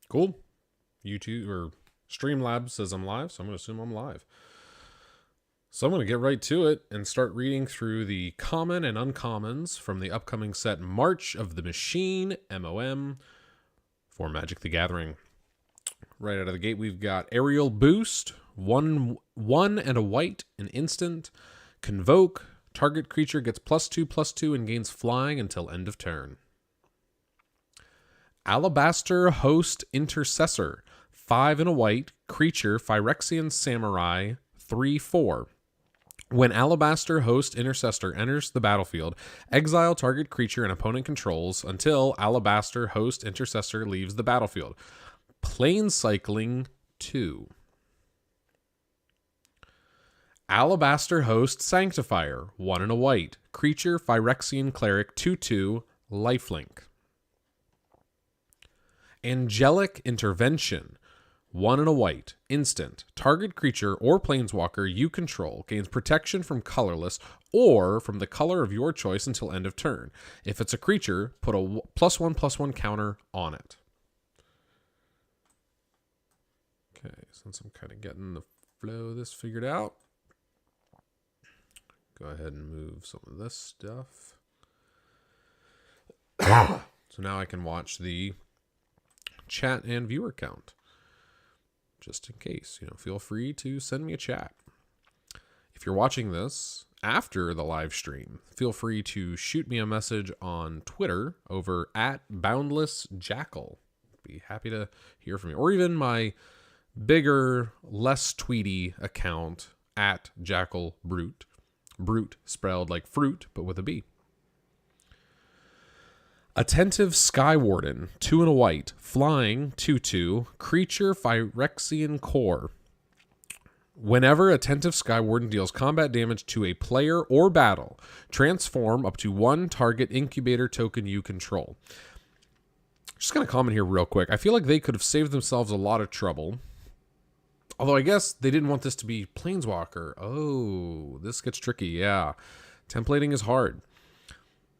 Cool. YouTube or Streamlabs says I'm live, so I'm going to assume I'm live. So I'm going to get right to it and start reading through the common and uncommons from the upcoming set March of the Machine, MOM, for Magic the Gathering. Right out of the gate, we've got Aerial Boost, one and a white, an instant. Convoke, target creature gets +2/+2 and gains flying until end of turn. Alabaster Host Intercessor, 5 and a white, creature, Phyrexian Samurai, 3/4. When Alabaster Host Intercessor enters the battlefield, exile target creature an opponent controls until Alabaster Host Intercessor leaves the battlefield. Plane Cycling 2. Alabaster Host Sanctifier, 1 and a white, creature, Phyrexian Cleric, 2/2, lifelink. Angelic Intervention, 1 and a white, instant. Target creature or planeswalker you control gains protection from colorless or from the color of your choice until end of turn. If it's a creature, put a +1/+1 counter on it. Okay, since I'm kind of getting the flow of this figured out, go ahead and move some of this stuff. So now I can watch the chat and viewer count. Just in case, feel free to send me a chat. If you're watching this after the live stream, feel free to shoot me a message on Twitter over @BoundlessJackal. Be happy to hear from you. Or even my bigger, less tweety account @JackalBrute. Brute spelled like fruit, but with a B. Attentive Skywarden, 2 and a white, flying, 2/2, creature, Phyrexian Core. Whenever Attentive Skywarden deals combat damage to a player or battle, transform up to 1 target incubator token you control. Just going to comment here real quick. I feel like they could have saved themselves a lot of trouble. Although I guess they didn't want this to be Planeswalker. Oh, this gets tricky, yeah. Templating is hard.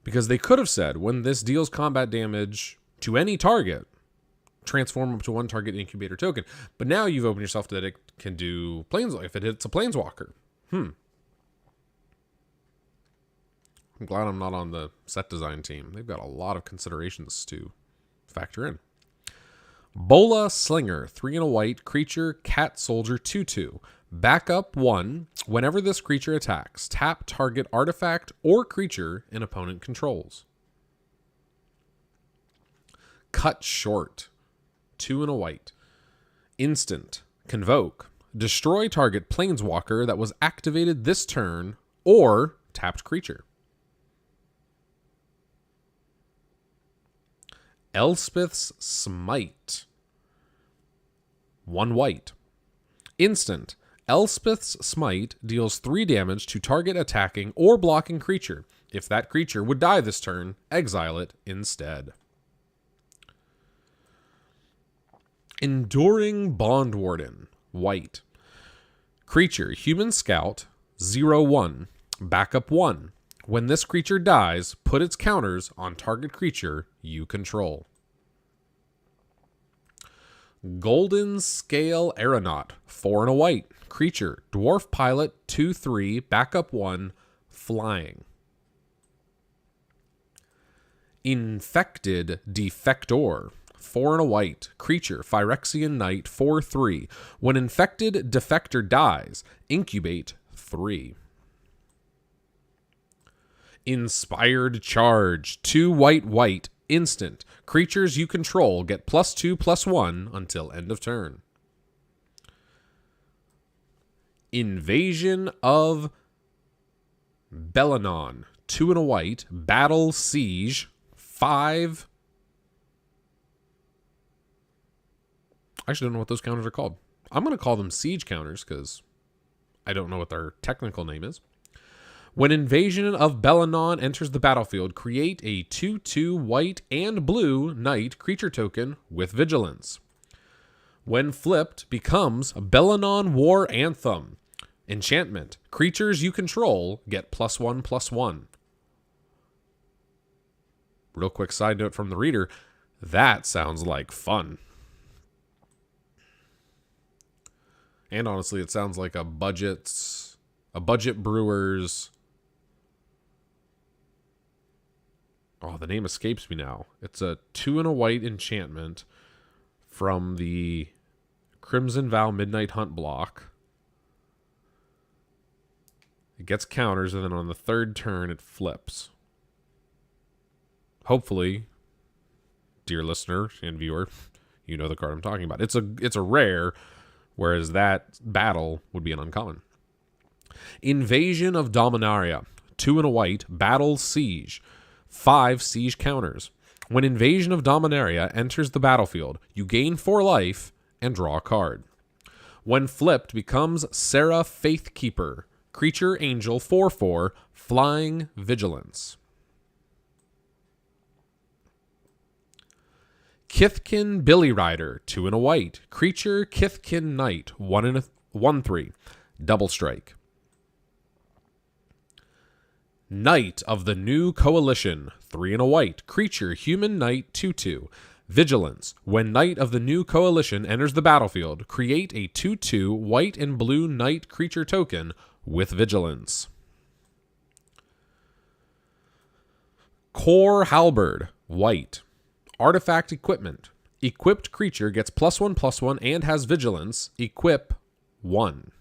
Because they could have said, when this deals combat damage to any target, transform up to 1 target incubator token. But now you've opened yourself to that it can do Planeswalker if it hits a Planeswalker. I'm glad I'm not on the set design team. They've got a lot of considerations to factor in. Bola Slinger, 3 and a white, creature, cat soldier, 2/2. Backup 1. Whenever this creature attacks, tap target artifact or creature an opponent controls. Cut Short, 2 and a white. Instant. Convoke. Destroy target planeswalker that was activated this turn or tapped creature. Elspeth's Smite, 1 white. Instant. Elspeth's Smite deals 3 damage to target attacking or blocking creature. If that creature would die this turn, exile it instead. Enduring Bondwarden, white. Creature, Human Scout, 0/1. Backup 1. When this creature dies, put its counters on target creature you control. Golden Scale Aeronaut, 4 and a white. Creature, Dwarf Pilot, 2/3, backup 1, flying. Infected Defector, 4 and a white. Creature, Phyrexian Knight, 4/3. When Infected Defector dies, incubate 3. Inspired Charge, 2 white, instant. Creatures you control get +2/+1 until end of turn. Invasion of Belanon, 2 and a white, Battle Siege, 5. I actually don't know what those counters are called. I'm going to call them siege counters because I don't know what their technical name is. When Invasion of Belanon enters the battlefield, create a 2/2 white and blue knight creature token with vigilance. When flipped, becomes Belanon War Anthem. Enchantment. Creatures you control get +1/+1. Real quick side note from the reader. That sounds like fun. And honestly, it sounds like a budget brewers. Oh, the name escapes me now. It's a 2 and a white enchantment from the Crimson Vow Midnight Hunt block. It gets counters, and then on the third turn, it flips. Hopefully, dear listener and viewer, you know the card I'm talking about. It's a rare, whereas that battle would be an uncommon. Invasion of Dominaria. 2 and a white, battle siege. 5 siege counters. When Invasion of Dominaria enters the battlefield, you gain 4 life and draw a card. When flipped, becomes Serra Faithkeeper. Creature Angel 4/4, Flying Vigilance. Kithkin Billy Rider, 2 and a white. Creature Kithkin Knight, 1/3, double strike. Knight of the New Coalition, 3 and a white. Creature Human Knight 2/2. Vigilance. When Knight of the New Coalition enters the battlefield, create a 2/2 white and blue Knight creature token with Vigilance. Core Halberd, white. Artifact equipment. Equipped creature gets +1/+1 and has Vigilance. Equip 1.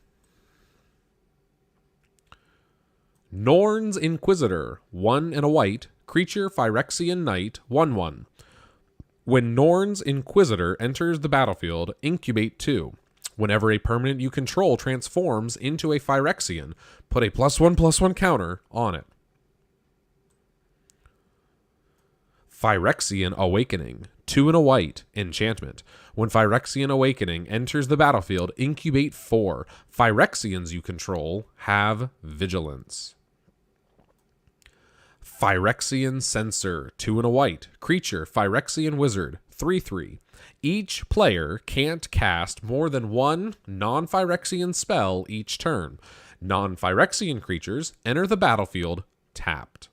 Norn's Inquisitor, 1 and a white. Creature Phyrexian Knight, 1/1. When Norn's Inquisitor enters the battlefield, incubate 2. Whenever a permanent you control transforms into a Phyrexian, put a +1/+1 counter on it. Phyrexian Awakening, 2 and a white, enchantment. When Phyrexian Awakening enters the battlefield, incubate 4. Phyrexians you control have Vigilance. Phyrexian Censor, 2 and a white. Creature, Phyrexian Wizard, 3/3. Each player can't cast more than 1 non-Phyrexian spell each turn. Non-Phyrexian creatures enter the battlefield tapped.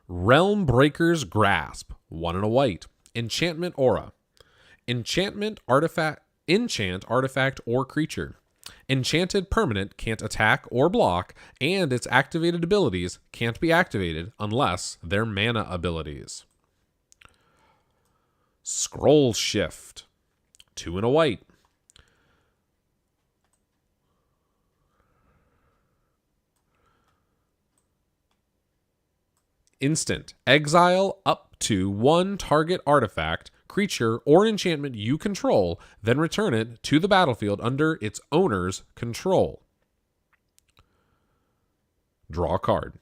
Realm Breaker's Grasp, 1 and a white. Enchantment Aura. Enchant artifact or creature. Enchanted permanent can't attack or block, and its activated abilities can't be activated unless they're mana abilities. Scroll Shift, 2 and a white. Instant. Exile up to 1 target artifact, creature, or enchantment you control, then return it to the battlefield under its owner's control. Draw a card.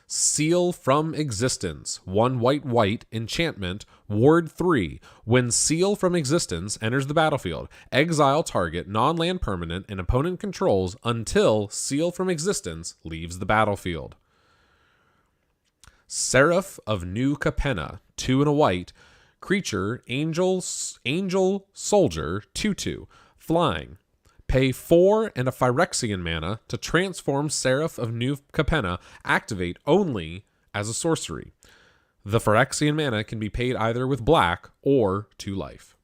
Seal from Existence, 1 white, enchantment, ward 3. When Seal from Existence enters the battlefield, exile target non-land permanent and opponent controls until Seal from Existence leaves the battlefield. Seraph of New Capenna, 2 and a white, creature, angel soldier, 2/2, flying. Pay 4 and a Phyrexian mana to transform Seraph of New Capenna, activate only as a sorcery. The Phyrexian mana can be paid either with black or 2 life.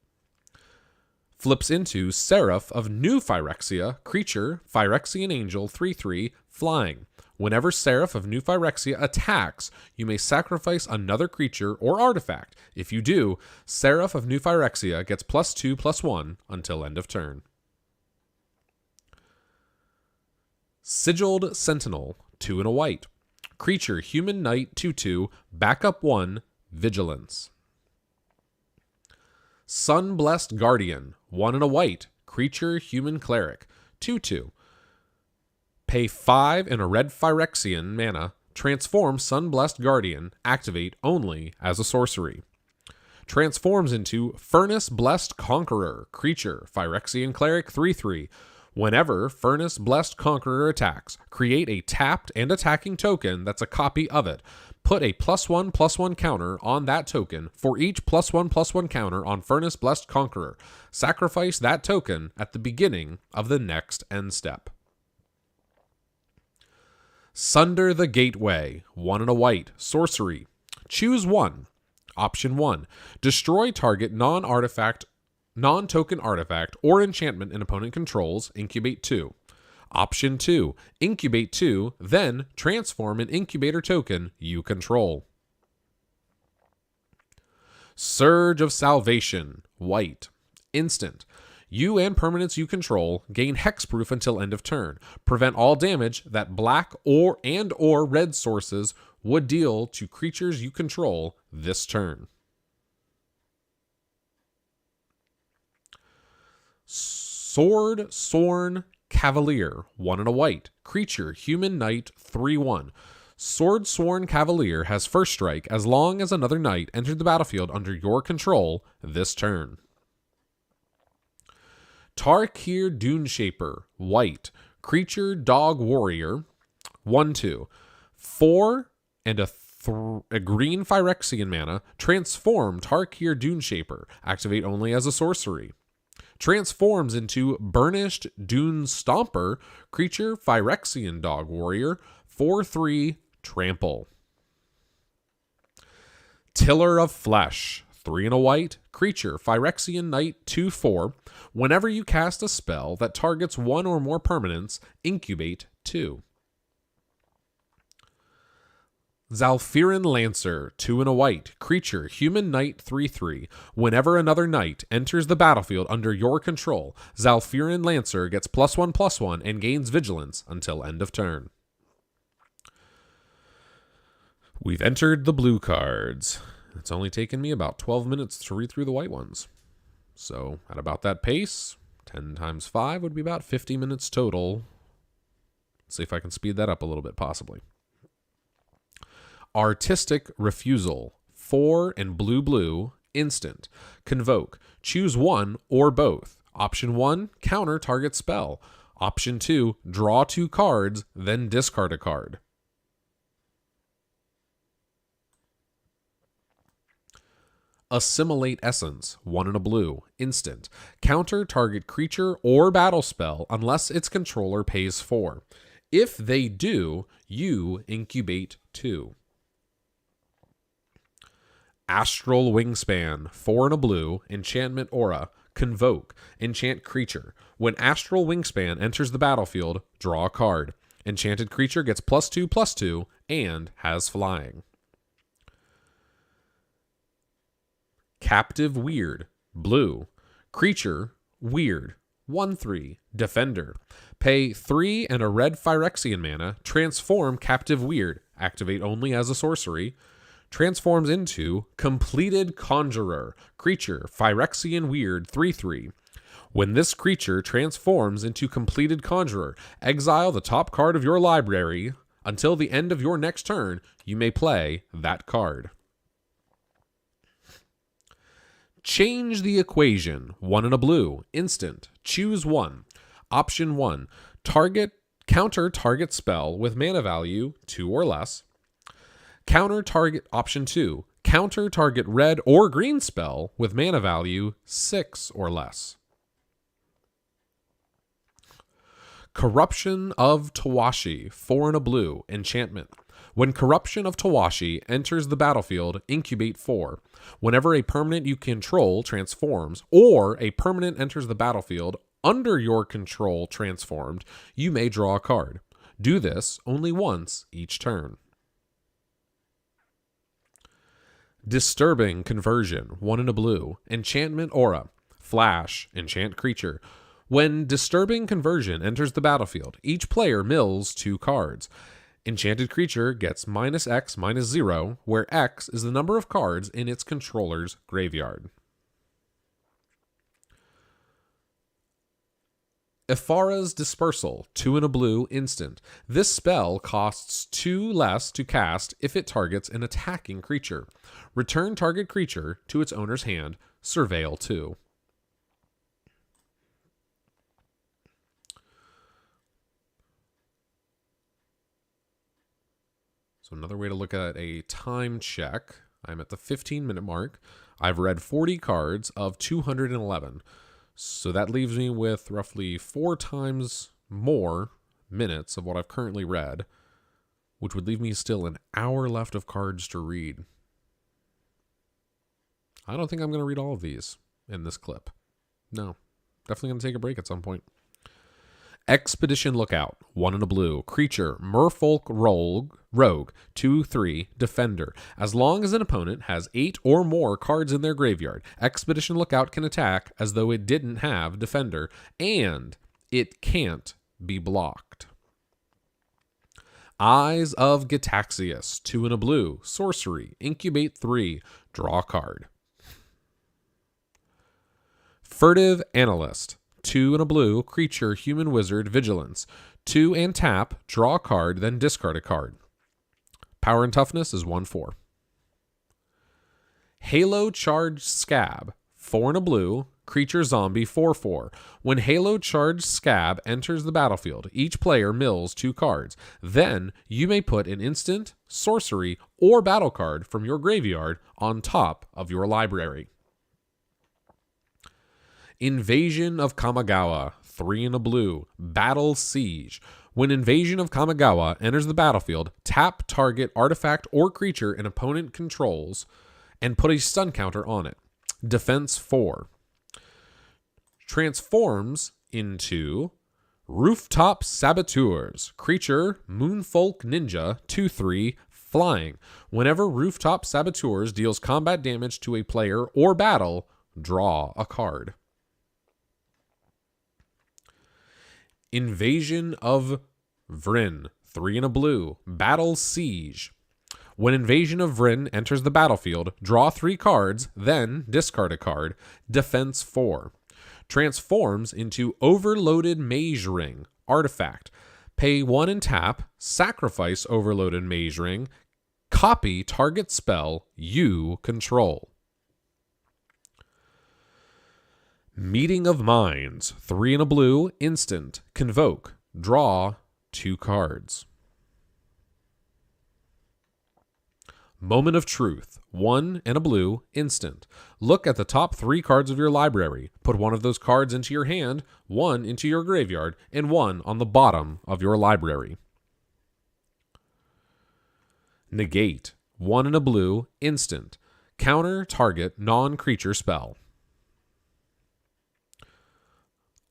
Flips into Seraph of New Phyrexia, creature, Phyrexian angel, 3/3, flying. Whenever Seraph of New Phyrexia attacks, you may sacrifice another creature or artifact. If you do, Seraph of New Phyrexia gets +2/+1 until end of turn. Sigiled Sentinel, 2 and a white. Creature, Human Knight, 2/2, backup 1, Vigilance. Sunblessed Guardian, 1 and a white. Creature, Human Cleric, 2/2. Pay 5 and a red Phyrexian mana, transform Sunblessed Guardian, activate only as a sorcery. Transforms into Furnace Blessed Conqueror, creature, Phyrexian Cleric, 3/3. Whenever Furnace Blessed Conqueror attacks, create a tapped and attacking token that's a copy of it. Put a +1/+1 counter on that token for each +1/+1 counter on Furnace Blessed Conqueror. Sacrifice that token at the beginning of the next end step. Sunder the Gateway, 1 and a white, sorcery. Choose 1. Option 1. Destroy target non-token artifact or enchantment an opponent controls, incubate 2. Option 2. Incubate 2, then transform an incubator token you control. Surge of Salvation, white. Instant. You and permanents you control gain hexproof until end of turn. Prevent all damage that black or red sources would deal to creatures you control this turn. Sword Sworn Cavalier, 1 and a white. Creature, human knight, 3/1. Sword Sworn Cavalier has first strike as long as another knight entered the battlefield under your control this turn. Tarkir Duneshaper, white. Creature, dog, warrior, 1/2. 4 and a green Phyrexian mana. Transform Tarkir Duneshaper. Activate only as a sorcery. Transforms into Burnished Dune Stomper. Creature, Phyrexian dog, warrior, 4/3, trample. Tiller of Flesh, 3 and a white. Creature, Phyrexian knight, 2/4. Whenever you cast a spell that targets 1 or more permanents, incubate 2. Zalfirin Lancer, 2 and a white. Creature, human knight, 3/3. Whenever another knight enters the battlefield under your control, Zalfirin Lancer gets +1/+1 and gains vigilance until end of turn. We've entered the blue cards. It's only taken me about 12 minutes to read through the white ones. So at about that pace, 10 times 5 would be about 50 minutes total. Let's see if I can speed that up a little bit, possibly. Artistic Refusal, 4 and blue, instant. Convoke. Choose 1 or both. Option 1, counter target spell. Option 2, draw 2 cards, then discard a card. Assimilate Essence, 1 and a blue, instant. Counter target creature or battle spell unless its controller pays 4. If they do, you incubate 2. Astral Wingspan, 4 and a blue, enchantment aura. Convoke. Enchant creature. When Astral Wingspan enters the battlefield, draw a card. Enchanted creature gets +2/+2 and has flying. Captive Weird, blue. Creature, weird, 1/3, defender. Pay 3 and a red Phyrexian mana. Transform Captive Weird. Activate only as a sorcery. Transforms into Completed Conjurer. Creature, Phyrexian weird, 3/3. When this creature transforms into Completed Conjurer, exile the top card of your library. Until the end of your next turn, you may play that card. Change the Equation, 1 and a blue, instant. Choose 1. Option 1, counter target spell with mana value 2 or less. Counter target. Option 2, counter target red or green spell with mana value 6 or less. Corruption of Tawashi, 4 and a blue, enchantment. When Corruption of Tawashi enters the battlefield, incubate 4. Whenever a permanent you control transforms, or a permanent enters the battlefield under your control transformed, you may draw a card. Do this only once each turn. Disturbing Conversion, 1 and a blue, enchantment aura. Flash, enchant creature. When Disturbing Conversion enters the battlefield, each player mills 2 cards. Enchanted creature gets -X/-0, where X is the number of cards in its controller's graveyard. Ifara's Dispersal, 2 and a blue, instant. This spell costs 2 less to cast if it targets an attacking creature. Return target creature to its owner's hand, surveil 2. So another way to look at a time check, I'm at the 15-minute mark. I've read 40 cards of 211. So that leaves me with roughly 4 times more minutes of what I've currently read. which would leave me still an hour left of cards to read. I don't think I'm going to read all of these in this clip. No, definitely going to take a break at some point. Expedition Lookout, 1 in a blue. Creature, Merfolk Rogue, 2/3, Defender. As long as an opponent has 8 or more cards in their graveyard, Expedition Lookout can attack as though it didn't have Defender, and it can't be blocked. Eyes of Gitaxias, 2 in a blue. Sorcery, Incubate 3, draw a card. Furtive Analyst, 2 in a blue. Creature, Human Wizard, Vigilance. 2 and tap, draw a card, then discard a card. Power and toughness is 1/4. Halo Charged Scab, 4 in a blue. Creature Zombie, 4/4. When Halo Charged Scab enters the battlefield, each player mills 2 cards. Then you may put an instant, sorcery, or battle card from your graveyard on top of your library. Invasion of Kamigawa, 3 in a blue. Battle Siege. When Invasion of Kamigawa enters the battlefield, tap target artifact or creature an opponent controls and put a stun counter on it. Defense 4. Transforms into Rooftop Saboteurs. Creature, Moonfolk Ninja, 2/3, flying. Whenever Rooftop Saboteurs deals combat damage to a player or battle, draw a card. Invasion of Vryn, 3 in a blue. Battle Siege. When Invasion of Vryn enters the battlefield, draw 3 cards, then discard a card. Defense 4. Transforms into Overloaded Mage Ring, artifact. Pay 1 and tap, sacrifice Overloaded Mage Ring, copy target spell you control. Meeting of Minds, 3 in a blue, instant, convoke, draw 2 cards. Moment of Truth, 1 and a blue, instant. Look at the top 3 cards of your library. Put 1 of those cards into your hand, 1 into your graveyard, and 1 on the bottom of your library. Negate, 1 and a blue, instant. Counter target non-creature spell.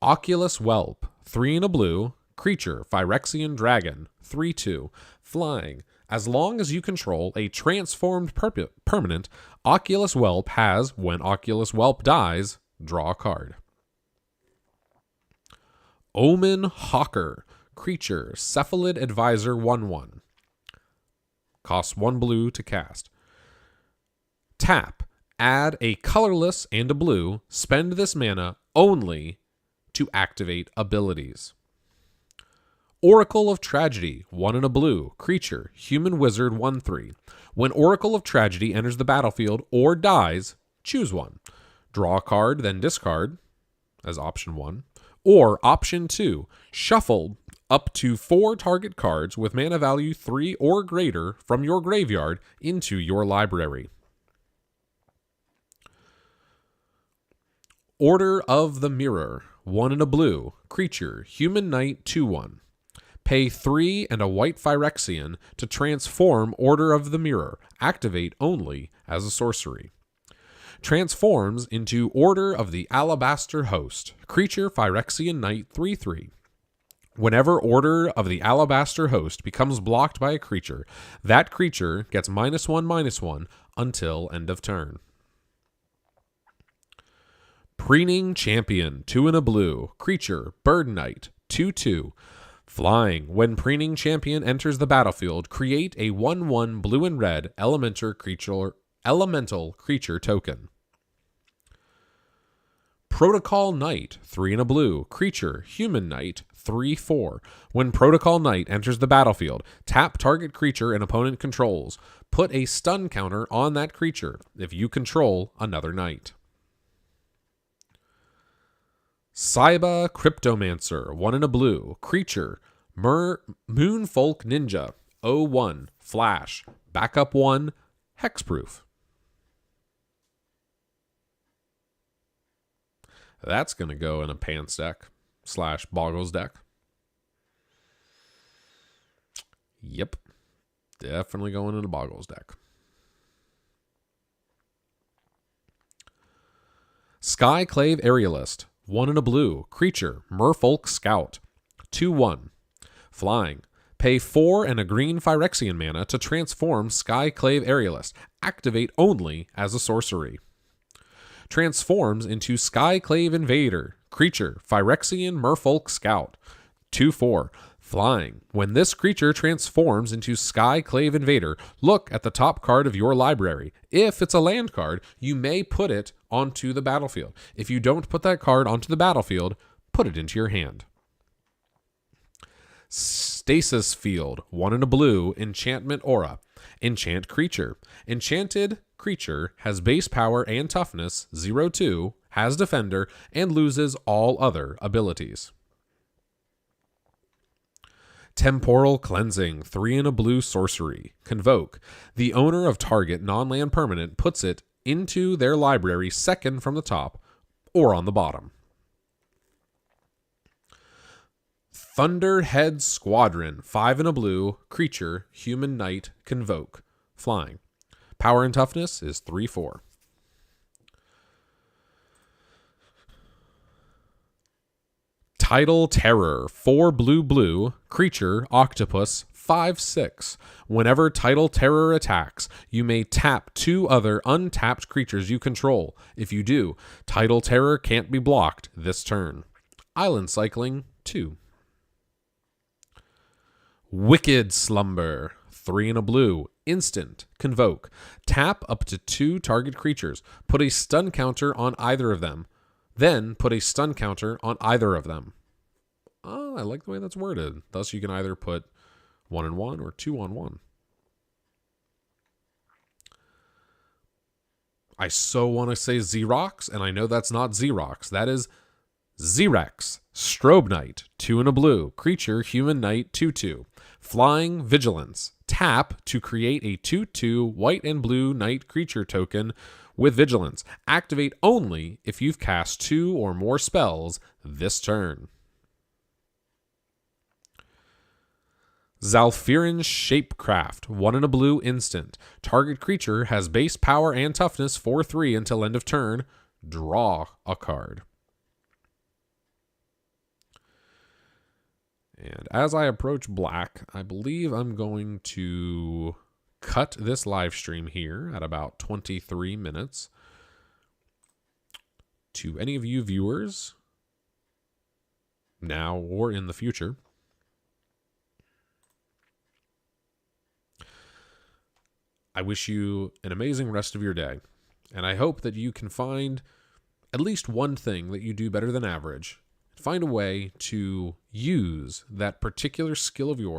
Oculus Whelp, 3 in a blue. Creature, Phyrexian Dragon, 3/2, flying. As long as you control a transformed permanent, Oculus Whelp has, when Oculus Whelp dies, draw a card. Omen Hawker, creature, Cephalid Advisor, 1/1. Costs 1 blue to cast. Tap, add a colorless and a blue, spend this mana only to activate abilities. Oracle of Tragedy, 1 in a blue. Creature, Human Wizard, 1/3. When Oracle of Tragedy enters the battlefield or dies, choose 1. Draw a card, then discard as option 1. Or option 2, shuffle up to 4 target cards with mana value 3 or greater from your graveyard into your library. Order of the Mirror, 1 in a blue. Creature, Human Knight, 2/1. Pay 3 and a white Phyrexian to transform Order of the Mirror. Activate only as a sorcery. Transforms into Order of the Alabaster Host. Creature, Phyrexian Knight, 3/3. Whenever Order of the Alabaster Host becomes blocked by a creature, that creature gets -1/-1 until end of turn. Preening Champion, 2 in a blue. Creature, Bird Knight, 2/2. Flying. When Preening Champion enters the battlefield, create a 1/1 blue and red elemental creature token. Protocol Knight, 3 in a blue. Creature, Human Knight, 3/4. When Protocol Knight enters the battlefield, tap target creature an opponent controls. Put a stun counter on that creature if you control another knight. Saiba Cryptomancer, 1 in a blue. Creature, Moonfolk Ninja, 0/1, flash, backup 1, hexproof. That's going to go in a Pants deck / Boggles deck. Yep. Definitely going in a Boggles deck. Skyclave Aerialist. 1 and a blue. Creature. Merfolk Scout. 2/1. Flying. Pay 4 and a green Phyrexian mana to transform Skyclave Aerialist. Activate only as a sorcery. Transforms into Skyclave Invader. Creature. Phyrexian Merfolk Scout. 2/4. Flying. When this creature transforms into Skyclave Invader, look at the top card of your library. If it's a land card, you may put it onto the battlefield. If you don't put that card onto the battlefield, put it into your hand. Stasis Field. 1 and a blue. Enchantment Aura. Enchant creature. Enchanted creature has base power and toughness 0/2, has defender, and loses all other abilities. Temporal Cleansing. 3 and a blue sorcery. Convoke. The owner of target non-land permanent puts it into their library second from the top or on the bottom. Thunderhead Squadron. 5 and a blue. Creature. Human Knight. Convoke. Flying. Power and toughness is 3/4. Tidal Terror. 4 blue. Creature. Octopus. 5/6. Whenever Tidal Terror attacks, you may tap 2 other untapped creatures you control. If you do, Tidal Terror can't be blocked this turn. Island Cycling 2. Wicked Slumber. 3 and a blue. Instant. Convoke. Tap up to 2 target creatures. Put a stun counter on either of them. Then put a stun counter on either of them. Oh, I like the way that's worded. Thus, you can either put 1/1 or 2/1. I so want to say Xerox, and I know that's not Xerox. That is Xerex. Strobe Knight. 2 and a blue. Creature. Human Knight. 2/2. Flying. Vigilance. Tap to create a 2/2 white and blue knight creature token with Vigilance. Activate only if you've cast 2 or more spells this turn. Zalfirin Shapecraft. 1 and a blue instant. Target creature has base power and toughness 4/3 until end of turn. Draw a card. And as I approach black, I believe I'm going to cut this live stream here at about 23 minutes. To any of you viewers, now or in the future, I wish you an amazing rest of your day. And I hope that you can find at least one thing that you do better than average. Find a way to use that particular skill of yours